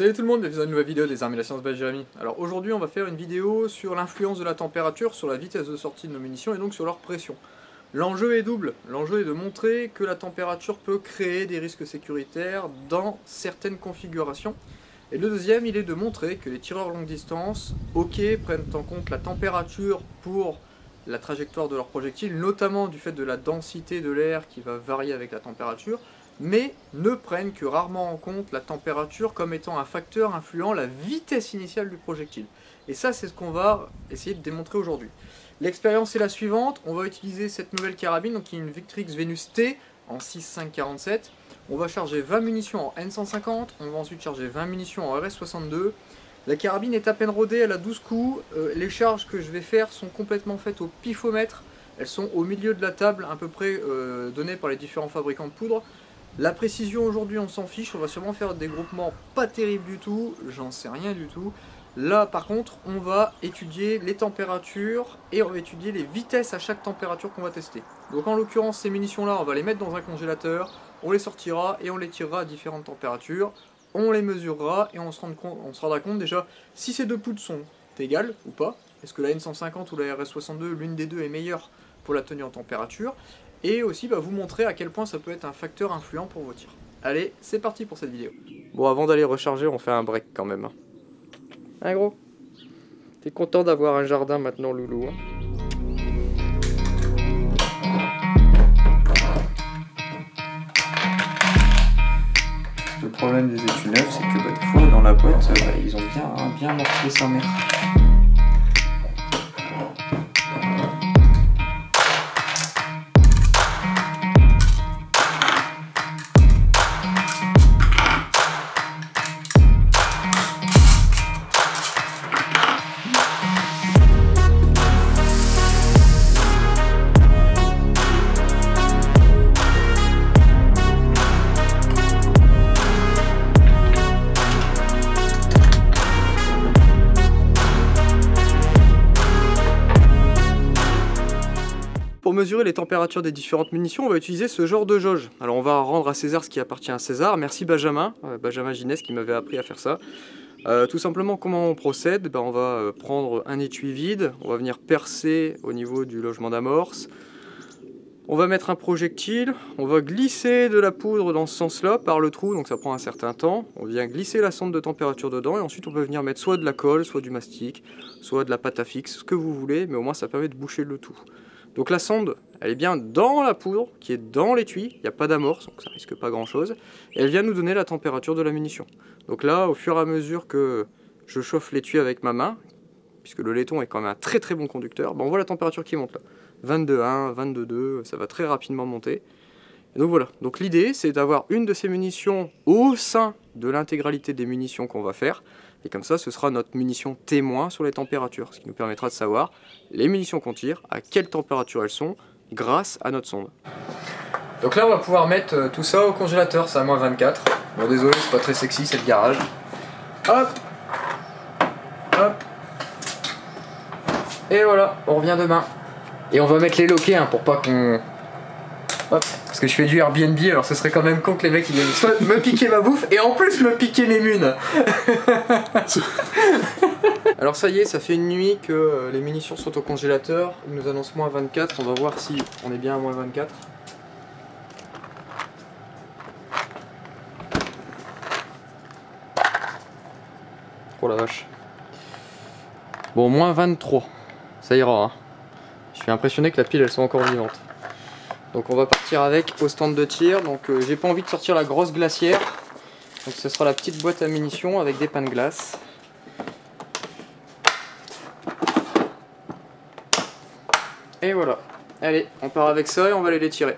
Salut tout le monde, bienvenue dans une nouvelle vidéo des armes et la science by Jérémy. Alors aujourd'hui on va faire une vidéo sur l'influence de la température sur la vitesse de sortie de nos munitions et donc sur leur pression. L'enjeu est double, l'enjeu est de montrer que la température peut créer des risques sécuritaires dans certaines configurations. Et le deuxième, il est de montrer que les tireurs longue distance, ok, prennent en compte la température pour la trajectoire de leur projectile, notamment du fait de la densité de l'air qui va varier avec la température, mais ne prennent que rarement en compte la température comme étant un facteur influent la vitesse initiale du projectile. Et ça, c'est ce qu'on va essayer de démontrer aujourd'hui. L'expérience est la suivante, on va utiliser cette nouvelle carabine, donc qui est une Victrix Venus T en 6.5.47. On va charger 20 munitions en N150, on va ensuite charger 20 munitions en RS62. La carabine est à peine rodée, elle a 12 coups. Les charges que je vais faire sont complètement faites au pifomètre. Elles sont au milieu de la table, à peu près données par les différents fabricants de poudre. La précision aujourd'hui on s'en fiche, on va sûrement faire des groupements pas terribles du tout, j'en sais rien du tout. Là par contre on va étudier les températures et on va étudier les vitesses à chaque température qu'on va tester. Donc en l'occurrence ces munitions là on va les mettre dans un congélateur, on les sortira et on les tirera à différentes températures, on les mesurera et on se rendra compte déjà si ces deux poudres sont égales ou pas. Est-ce que la N150 ou la RS62, l'une des deux est meilleure pour la tenue en température? Et aussi vous montrer à quel point ça peut être un facteur influent pour vos tirs. Allez, c'est parti pour cette vidéo. Bon, avant d'aller recharger, on fait un break quand même. Hein gros? T'es content d'avoir un jardin maintenant, loulou, hein? Le problème des étuis neufs, c'est que des fois, dans la boîte, ils ont bien morcelé sa mère. Pour mesurer les températures des différentes munitions, on va utiliser ce genre de jauge. Alors on va rendre à César ce qui appartient à César. Merci Benjamin, Benjamin Ginès qui m'avait appris à faire ça. Tout simplement comment on procède, on va prendre un étui vide, on va venir percer au niveau du logement d'amorce. On va mettre un projectile, on va glisser de la poudre dans ce sens-là par le trou, donc ça prend un certain temps. On vient glisser la sonde de température dedans et ensuite on peut venir mettre soit de la colle, soit du mastic, soit de la pâte à fixe, ce que vous voulez, mais au moins ça permet de boucher le tout. Donc la sonde, elle est bien dans la poudre, qui est dans l'étui, il n'y a pas d'amorce, donc ça risque pas grand chose, et elle vient nous donner la température de la munition. Donc là, au fur et à mesure que je chauffe l'étui avec ma main, puisque le laiton est quand même un très très bon conducteur, on voit la température qui monte là. 22,1, 22,2, ça va très rapidement monter. Et donc voilà, donc l'idée c'est d'avoir une de ces munitions au sein de l'intégralité des munitions qu'on va faire, et comme ça ce sera notre munition témoin sur les températures, ce qui nous permettra de savoir les munitions qu'on tire, à quelle température elles sont, grâce à notre sonde. Donc là on va pouvoir mettre tout ça au congélateur, c'est à moins 24. Bon désolé, c'est pas très sexy, c'est le garage. Hop, hop, et voilà, on revient demain. Et on va mettre les loquets pour pas qu'on... Hop. Parce que je fais du Airbnb, alors ce serait quand même con que les mecs ils viennent soit me piquer ma bouffe et en plus me piquer mes munes. Alors ça y est, ça fait une nuit que les munitions sont au congélateur. Ils nous annoncent moins 24, on va voir si on est bien à moins 24. Oh la vache. Bon, moins 23, ça ira hein. Je suis impressionné que la pile elle soit encore vivante. Donc on va partir avec au stand de tir. Donc j'ai pas envie de sortir la grosse glacière. Donc ce sera la petite boîte à munitions avec des pains de glace. Et voilà. Allez, on part avec ça et on va aller les tirer.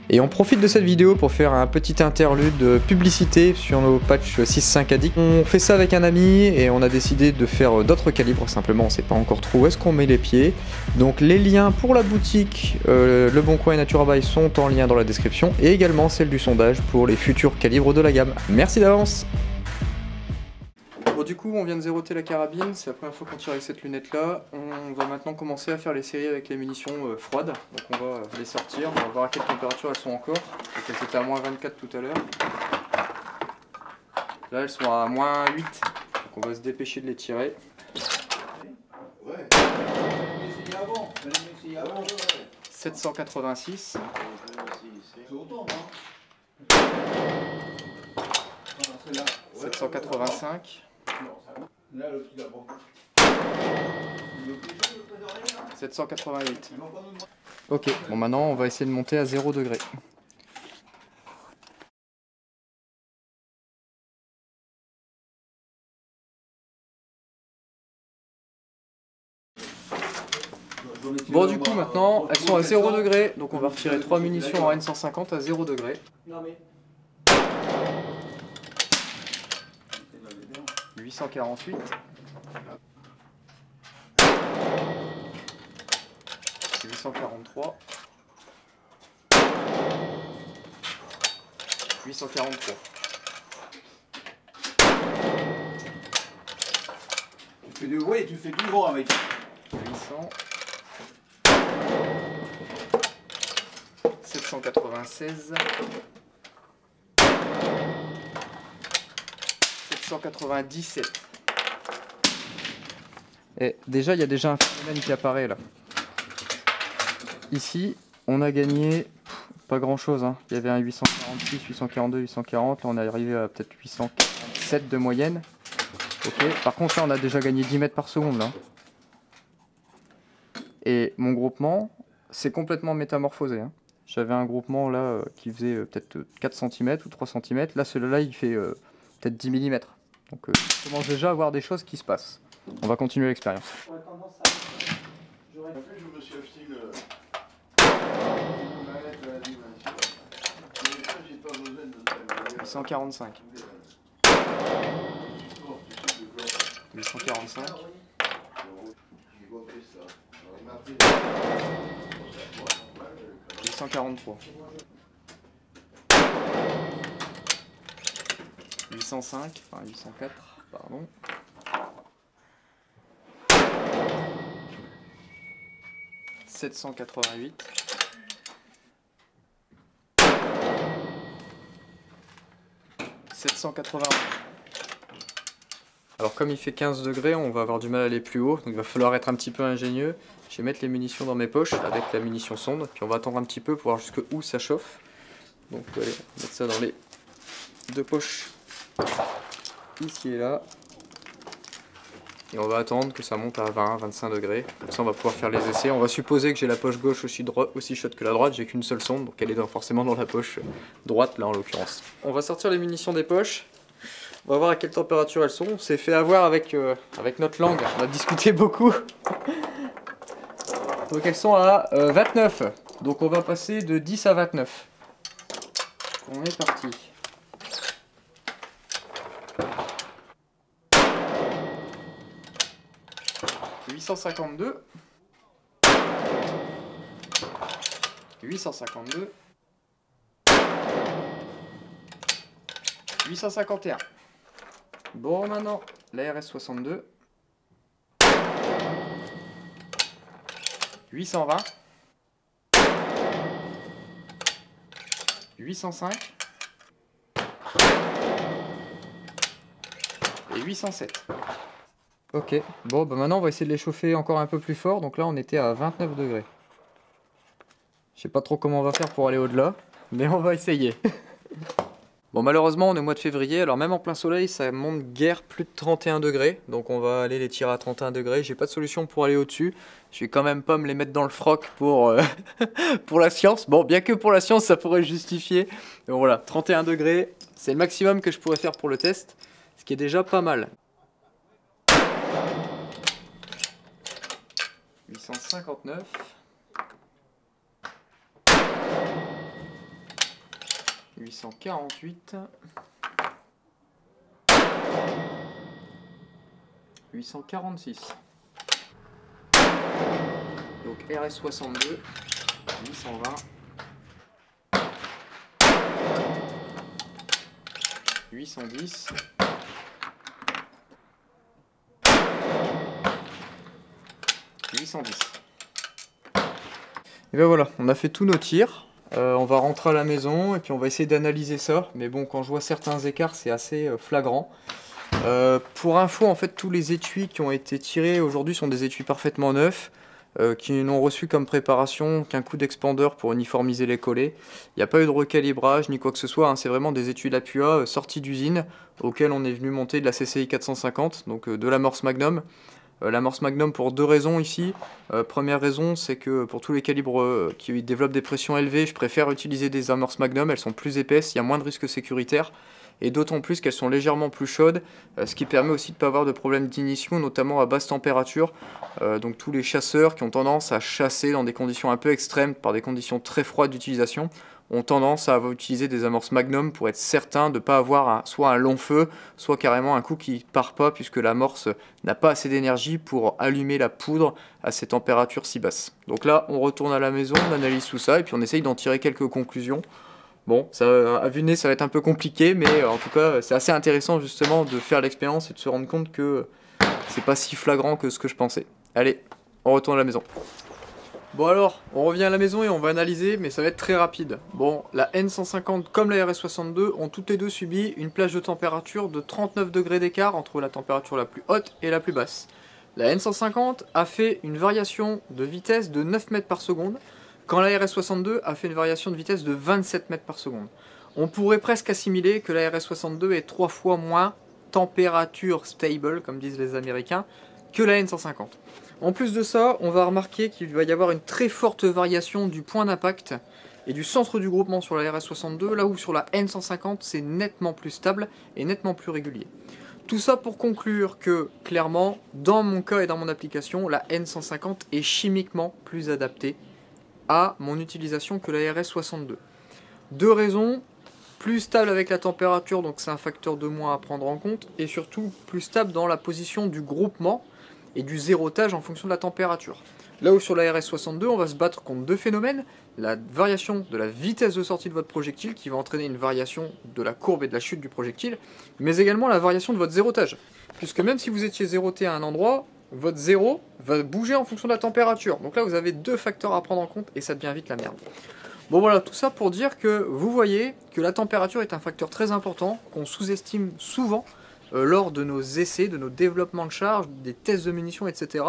Et on profite de cette vidéo pour faire un petit interlude de publicité sur nos patchs 6.5 Addict. On fait ça avec un ami et on a décidé de faire d'autres calibres, simplement on sait pas encore trop où est-ce qu'on met les pieds. Donc les liens pour la boutique, Le Bon Coin et Naturabuy sont en lien dans la description et également celle du sondage pour les futurs calibres de la gamme. Merci d'avance. Bon du coup on vient de zéroter la carabine, c'est la première fois qu'on tire avec cette lunette là. On va maintenant commencer à faire les séries avec les munitions froides. Donc on va les sortir, on va voir à quelle température elles sont encore. Donc elles étaient à moins 24 tout à l'heure. Là elles sont à moins 8, donc on va se dépêcher de les tirer. Ouais. 786. C'est autant, hein. 785. Là, le prix d'abord. 788. Ok, bon maintenant on va essayer de monter à 0 degré. Bon du coup maintenant elles sont à 0 degré, donc on va retirer 3 munitions en N150 à 0 degré. 848. 843. 843. Tu fais du bruit, tu fais tout gros avec. 800. 796. 797. Et déjà, il y a déjà un phénomène qui apparaît là. Ici, on a gagné pas grand chose, hein. Il y avait un 846, 842, 840. Là, on est arrivé à peut-être 847 de moyenne. Ok. Par contre, là, on a déjà gagné 10 mètres par seconde là. Et mon groupement, c'est complètement métamorphosé, hein. J'avais un groupement là qui faisait peut-être 4 cm ou 3 cm. Là, celui-là, il fait peut-être 10 mm. Donc, je commence déjà à voir des choses qui se passent. On va continuer l'expérience. Je me suis acheté une manette à la dimension. Mais ça, j'ai pas besoin de ça. 845. 845. 843. 805, enfin 804, pardon. 788. 780. Alors comme il fait 15 degrés, on va avoir du mal à aller plus haut, donc il va falloir être un petit peu ingénieux. Je vais mettre les munitions dans mes poches avec la munition sonde, puis on va attendre un petit peu pour voir jusqu'où ça chauffe. Donc allez, mettre ça dans les deux poches, ici et là. Et on va attendre que ça monte à 20-25 degrés. Comme ça on va pouvoir faire les essais. On va supposer que j'ai la poche gauche aussi chaude que la droite. J'ai qu'une seule sonde, donc elle est forcément dans la poche droite là en l'occurrence. On va sortir les munitions des poches. On va voir à quelle température elles sont. On s'est fait avoir avec notre langue. On a discuté beaucoup. Donc elles sont à 29. Donc on va passer de 10 à 29. On est parti. « 852. 852. 851. Bon, maintenant, la RS62. 820. 805. Et 807. Ok, bon, bah maintenant on va essayer de les chauffer encore un peu plus fort. Donc là, on était à 29 degrés. Je sais pas trop comment on va faire pour aller au-delà, mais on va essayer. Bon, malheureusement, on est au mois de février, alors même en plein soleil, ça monte guère plus de 31 degrés. Donc on va aller les tirer à 31 degrés. J'ai pas de solution pour aller au-dessus. Je vais quand même pas me les mettre dans le froc pour, pour la science. Bon, bien que pour la science, ça pourrait justifier. Donc voilà, 31 degrés, c'est le maximum que je pourrais faire pour le test. Ce qui est déjà pas mal. 859. 848. 846. Donc RS62. 820. 810. 810. Et ben voilà, on a fait tous nos tirs. On va rentrer à la maison et puis on va essayer d'analyser ça. Mais bon, quand je vois certains écarts, c'est assez flagrant. Pour info, en fait, tous les étuis qui ont été tirés aujourd'hui sont des étuis parfaitement neufs, qui n'ont reçu comme préparation qu'un coup d'expandeur pour uniformiser les collets. Il n'y a pas eu de recalibrage ni quoi que ce soit, hein. C'est vraiment des étuis d'Apua sortis d'usine, auxquels on est venu monter de la CCI 450, donc de l'amorce Magnum. L'amorce Magnum pour deux raisons ici. Première raison, c'est que pour tous les calibres qui développent des pressions élevées, je préfère utiliser des amorces Magnum, elles sont plus épaisses, il y a moins de risques sécuritaires, et d'autant plus qu'elles sont légèrement plus chaudes, ce qui permet aussi de ne pas avoir de problème d'ignition, notamment à basse température. Donc tous les chasseurs qui ont tendance à chasser dans des conditions un peu extrêmes, par des conditions très froides d'utilisation, ont tendance à utiliser des amorces Magnum pour être certain de ne pas avoir soit un long feu, soit carrément un coup qui part pas, puisque l'amorce n'a pas assez d'énergie pour allumer la poudre à ces températures si basses. Donc là, on retourne à la maison, on analyse tout ça, et puis on essaye d'en tirer quelques conclusions. Bon, ça, à vue de nez, ça va être un peu compliqué, mais en tout cas, c'est assez intéressant justement de faire l'expérience et de se rendre compte que c'est pas si flagrant que ce que je pensais. Allez, on retourne à la maison. Bon alors, on revient à la maison et on va analyser, mais ça va être très rapide. Bon, la N150 comme la RS62 ont toutes les deux subi une plage de température de 39 degrés d'écart entre la température la plus haute et la plus basse. La N150 a fait une variation de vitesse de 9 mètres par seconde, quand la RS62 a fait une variation de vitesse de 27 mètres par seconde. On pourrait presque assimiler que la RS62 est 3 fois moins température stable, comme disent les Américains, que la N150. En plus de ça, on va remarquer qu'il va y avoir une très forte variation du point d'impact et du centre du groupement sur la RS62, là où sur la N150 c'est nettement plus stable et nettement plus régulier. Tout ça pour conclure que, clairement, dans mon cas et dans mon application, la N150 est chimiquement plus adaptée à mon utilisation que la RS62. Deux raisons: plus stable avec la température, donc c'est un facteur de moins à prendre en compte, et surtout plus stable dans la position du groupement et du zérotage en fonction de la température. Là où sur la RS62, on va se battre contre deux phénomènes: la variation de la vitesse de sortie de votre projectile, qui va entraîner une variation de la courbe et de la chute du projectile, mais également la variation de votre zérotage. Puisque même si vous étiez zéroté à un endroit, votre zéro va bouger en fonction de la température. Donc là, vous avez deux facteurs à prendre en compte et ça devient vite la merde. Bon voilà, tout ça pour dire que vous voyez que la température est un facteur très important, qu'on sous-estime souvent lors de nos essais, de nos développements de charge, des tests de munitions, etc.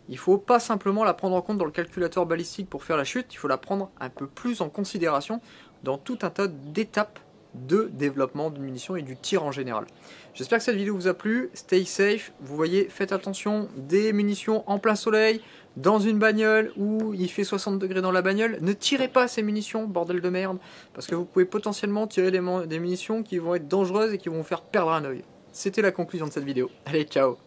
Il ne faut pas simplement la prendre en compte dans le calculateur balistique pour faire la chute, il faut la prendre un peu plus en considération dans tout un tas d'étapes de développement de munitions et du tir en général. J'espère que cette vidéo vous a plu, stay safe, vous voyez, faites attention, des munitions en plein soleil, dans une bagnole où il fait 60 degrés dans la bagnole, ne tirez pas ces munitions, bordel de merde, parce que vous pouvez potentiellement tirer des munitions qui vont être dangereuses et qui vont vous faire perdre un œil. C'était la conclusion de cette vidéo. Allez, ciao!